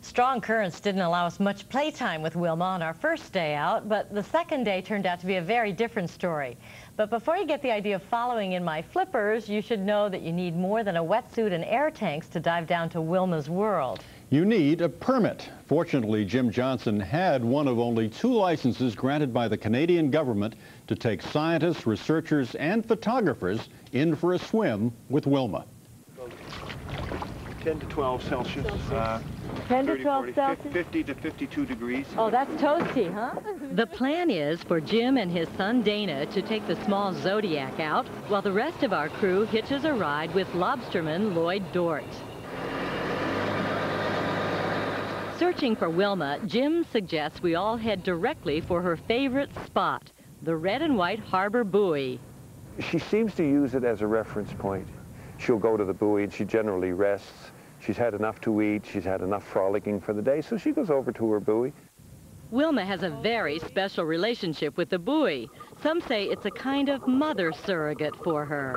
Strong currents didn't allow us much playtime with Wilma on our first day out, but the second day turned out to be a very different story. But before you get the idea of following in my flippers, you should know that you need more than a wetsuit and air tanks to dive down to Wilma's world. You need a permit. Fortunately, Jim Johnson had one of only 2 licenses granted by the Canadian government to take scientists, researchers, and photographers in for a swim with Wilma. 10 to 12 Celsius. 10 to 12 Celsius? 50 to 52 degrees. Oh, that's toasty, huh? The plan is for Jim and his son Dana to take the small Zodiac out, while the rest of our crew hitches a ride with lobsterman Lloyd Dort. Searching for Wilma, Jim suggests we all head directly for her favorite spot, the red and white harbor buoy. She seems to use it as a reference point. She'll go to the buoy and she generally rests. She's had enough to eat, she's had enough frolicking for the day, so she goes over to her buoy. Wilma has a very special relationship with the buoy. Some say it's a kind of mother surrogate for her.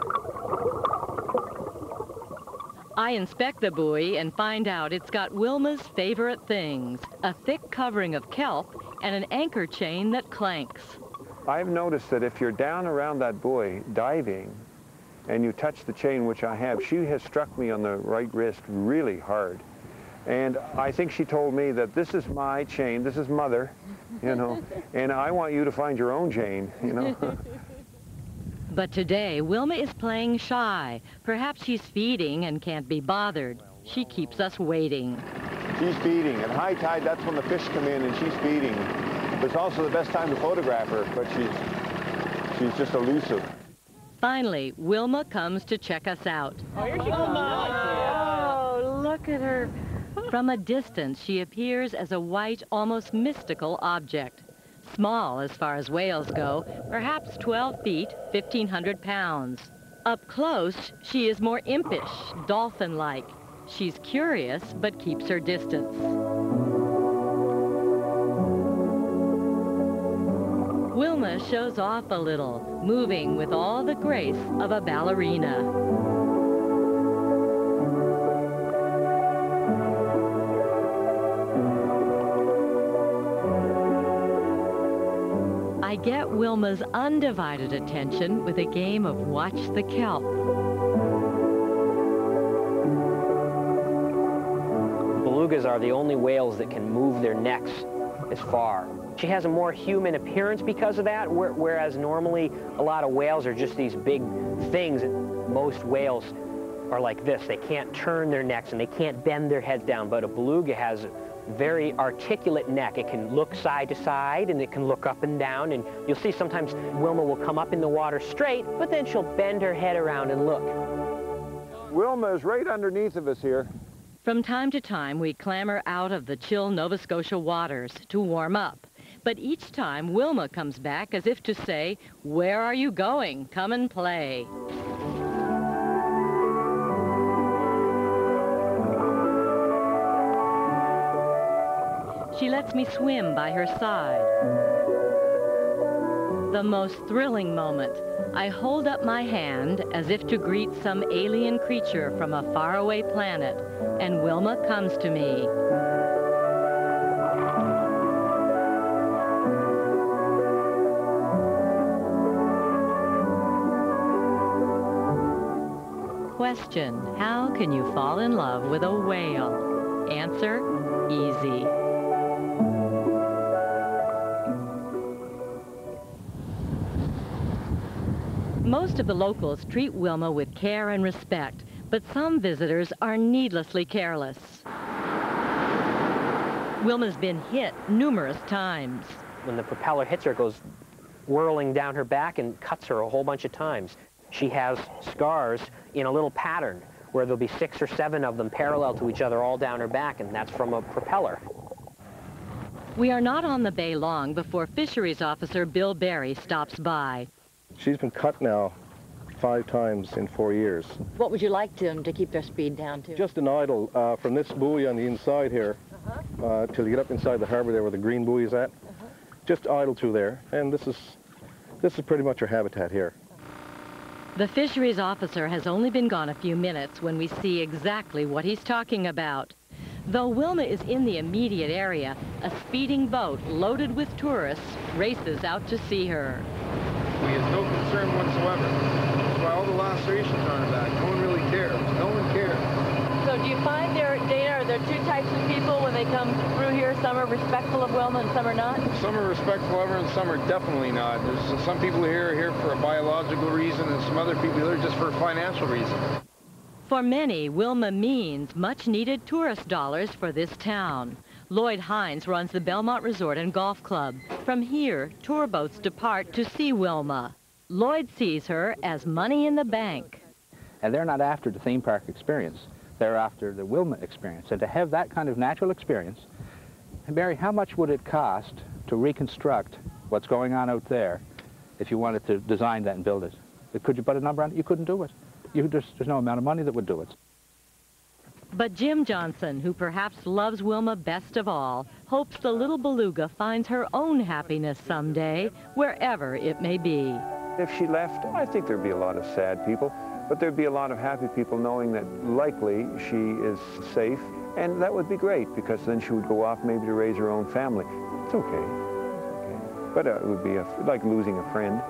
I inspect the buoy and find out it's got Wilma's favorite things, a thick covering of kelp and an anchor chain that clanks. I've noticed that if you're down around that buoy diving and you touch the chain, which I have, she has struck me on the right wrist really hard. And I think she told me that this is my chain, this is mother, you know, and I want you to find your own chain, you know. But today, Wilma is playing shy. Perhaps she's feeding and can't be bothered. She keeps us waiting. She's feeding. At high tide, that's when the fish come in and she's feeding. It's also the best time to photograph her, but she's just elusive. Finally, Wilma comes to check us out. Oh, here she comes. Oh, look at her. From a distance, she appears as a white, almost mystical object. Small as far as whales go, perhaps 12 feet, 1,500 pounds. Up close, she is more impish, dolphin-like. She's curious, but keeps her distance. Wilma shows off a little, moving with all the grace of a ballerina. I get Wilma's undivided attention with a game of Watch the Kelp. Belugas are the only whales that can move their necks as far. She has a more human appearance because of that, whereas normally a lot of whales are just these big things. Most whales are like this. They can't turn their necks and they can't bend their heads down, but a beluga has a very articulate neck. It can look side to side and it can look up and down, and you'll see sometimes Wilma will come up in the water straight, but then she'll bend her head around and look. Wilma is right underneath of us here. From time to time, we clamber out of the chill Nova Scotia waters to warm up. But each time, Wilma comes back as if to say, "Where are you going? Come and play." She lets me swim by her side. The most thrilling moment, I hold up my hand as if to greet some alien creature from a faraway planet, and Wilma comes to me. Question, how can you fall in love with a whale? Answer, easy. Most of the locals treat Wilma with care and respect, but some visitors are needlessly careless. Wilma's been hit numerous times. When the propeller hits her, it goes whirling down her back and cuts her a whole bunch of times. She has scars in a little pattern where there'll be 6 or 7 of them parallel to each other all down her back, and that's from a propeller. We are not on the bay long before Fisheries Officer Bill Berry stops by. She's been cut now 5 times in 4 years. What would you like them to keep their speed down to? Just an idle from this buoy on the inside here till you get up inside the harbor there where the green buoy is at. Just idle through there, and this is pretty much her habitat here. The fisheries officer has only been gone a few minutes when we see exactly what he's talking about. Though Wilma is in the immediate area, a speeding boat loaded with tourists races out to see her. We have no concern whatsoever. That's why all the lacerations are on her back. No one really cares. No one cares. So do you find there, Dana, are there two types of people when they come through here? Some are respectful of Wilma and some are not? Some are respectful of her and some are definitely not. There's some people here are here for a biological reason and some other people here just for a financial reason. For many, Wilma means much-needed tourist dollars for this town. Lloyd Hines runs the Belmont Resort and Golf Club. From here, tour boats depart to see Wilma. Lloyd sees her as money in the bank. And they're not after the theme park experience. They're after the Wilma experience. And to have that kind of natural experience, and Barry, how much would it cost to reconstruct what's going on out there if you wanted to design that and build it? Could you put a number on it? You couldn't do it. There's no amount of money that would do it. But Jim Johnson, who perhaps loves Wilma best of all, hopes the little beluga finds her own happiness someday, wherever it may be. If she left, I think there'd be a lot of sad people, but there'd be a lot of happy people knowing that likely she is safe, and that would be great because then she would go off maybe to raise her own family. It's okay. It's okay. But it would be like losing a friend.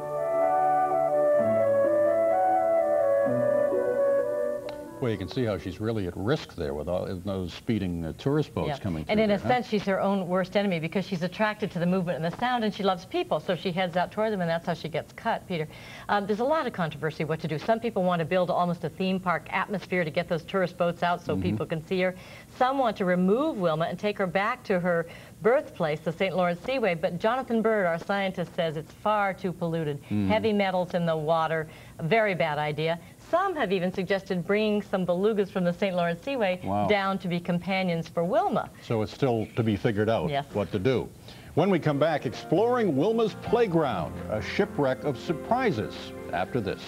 Well, you can see how she's really at risk there with all those speeding tourist boats coming through. And in there, a sense, she's her own worst enemy because she's attracted to the movement and the sound, and she loves people, so she heads out toward them, and that's how she gets cut, Peter. There's a lot of controversy what to do. Some people want to build almost a theme park atmosphere to get those tourist boats out so people can see her. Some want to remove Wilma and take her back to her birthplace, the St. Lawrence Seaway, but Jonathan Bird, our scientist, says it's far too polluted. Heavy metals in the water, a very bad idea. Some have even suggested bringing some belugas from the St. Lawrence Seaway down to be companions for Wilma. So it's still to be figured out what to do. When we come back, exploring Wilma's playground, a shipwreck of surprises after this.